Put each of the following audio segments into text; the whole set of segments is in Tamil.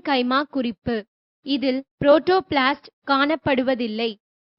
கைமா குறிப்பு. இதில் புரோட்டோபிளாஸ்ட் காணப்படுவதில்லை.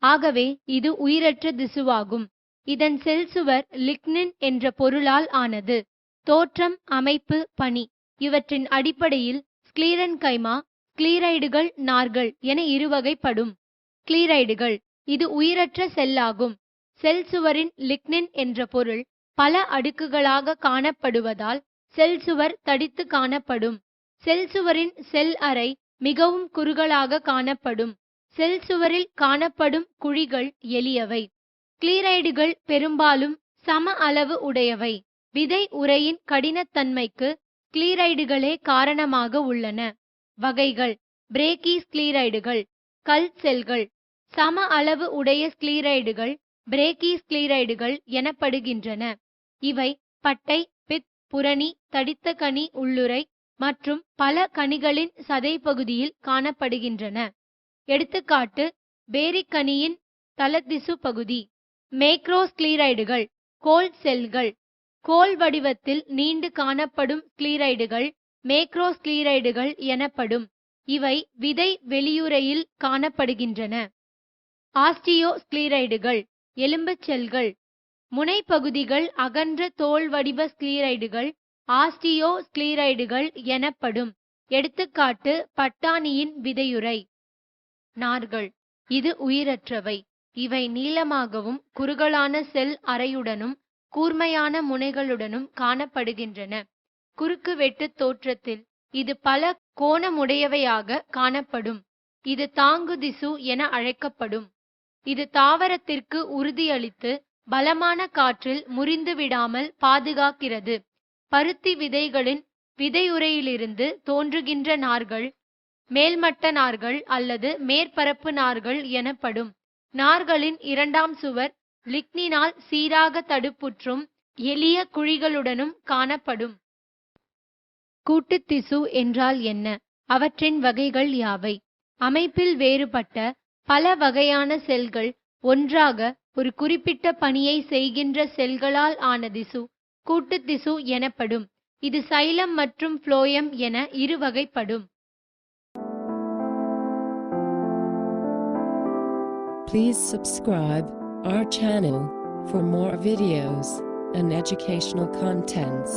ஆகவே இது உயிரற்ற திசுவாகும். இதன் செல் சுவர் லிக்னின் என்ற பொருளால் ஆனது. தோற்றம், அமைப்பு, பணி இவற்றின் அடிப்படையில் ஸ்க்லீரன்கைமா ஸ்க்லீரைடுகள், நார்கள் என இருவகைப்படும். ஸ்க்லீரைடுகள் இது உயிரற்ற செல்லாகும். செல் சுவரின் லிக்னின் என்ற பொருள் பல அடுக்குகளாக காணப்படுவதால் செல் சுவர் தடித்து காணப்படும். செல் சுவரின் செல் அறை மிகவும் குறுகலாக காணப்படும். செல் சுவரில் காணப்படும் குழிகள் எளியவை. ஸ்க்லீரைடுகள் பெரும்பாலும் சம அளவு உடையவை. விதை உறையின் கடினத்தன்மைக்கு ஸ்க்லீரைடுகளே காரணமாக உள்ளன. வகைகள்: பிரேக்கி ஸ்க்லீரைடுகள், கல் செல்கள். சம அளவு உடைய ஸ்க்லீரைடுகள் பிரேக்கி ஸ்க்லீரைடுகள் எனப்படுகின்றன. இவை பட்டை, பித், புரணி, தடித்த கனி உள்ளுறை மற்றும் பல கனிகளின் சதைப்பகுதியில் காணப்படுகின்றன. எடுத்துக்காட்டு: பேரிக்கனியின் தலத்திசு பகுதி. மேக்ரோஸ்க்லீரைடுகள் கோல் செல்கள். கோல் வடிவத்தில் நீண்டு காணப்படும் ஸ்க்லீரைடுகள் மேக்ரோஸ்க்லீரைடுகள் எனப்படும். இவை விதை வெளியுறையில் காணப்படுகின்றன. ஆஸ்டியோஸ்க்லீரைடுகள் எலும்புச் செல்கள். முனைப்பகுதிகள் அகன்ற தோல் வடிவ ஸ்க்லீரைடுகள் ஆஸ்டியோஸ்க்லீரைடுகள் எனப்படும். எடுத்துக்காட்டு: பட்டாணியின் விதையுறை. நார்கள் இது உயிரற்றவை. இவை நீளமாகவும் குறுகலான செல் அறையுடனும் கூர்மையான முனைகளுடனும் காணப்படுகின்றன. குறுக்கு வெட்டு தோற்றத்தில் இது பல கோணமுடையவையாக காணப்படும். இது தாங்கு திசு என அழைக்கப்படும். இது தாவரத்திற்கு உறுதியளித்து பலமான காற்றில் முறிந்து விடாமல் பாதுகாக்கிறது. பருத்தி விதைகளின் விதையுறையிலிருந்து தோன்றுகின்ற நார்கள் மேல்மட்ட நார்கள் அல்லது மேற்பரப்பு நார்கள் எனப்படும். நார்களின் இரண்டாம் சுவர் லிக்னினால் சீராக தடுப்புற்றும் எளிய குழிகளுடனும் காணப்படும். கூட்டுத் திசு என்றால் என்ன? அவற்றின் வகைகள் யாவை? அமைப்பில் வேறுபட்ட பல வகையான செல்கள் ஒன்றாக ஒரு குறிப்பிட்ட பணியை செய்கின்ற செல்களால் ஆன திசு கூட்டுத் திசு எனப்படும். இது சைலம் மற்றும் புளோயம் என இரு வகைப்படும். Please subscribe our channel for more videos and educational contents.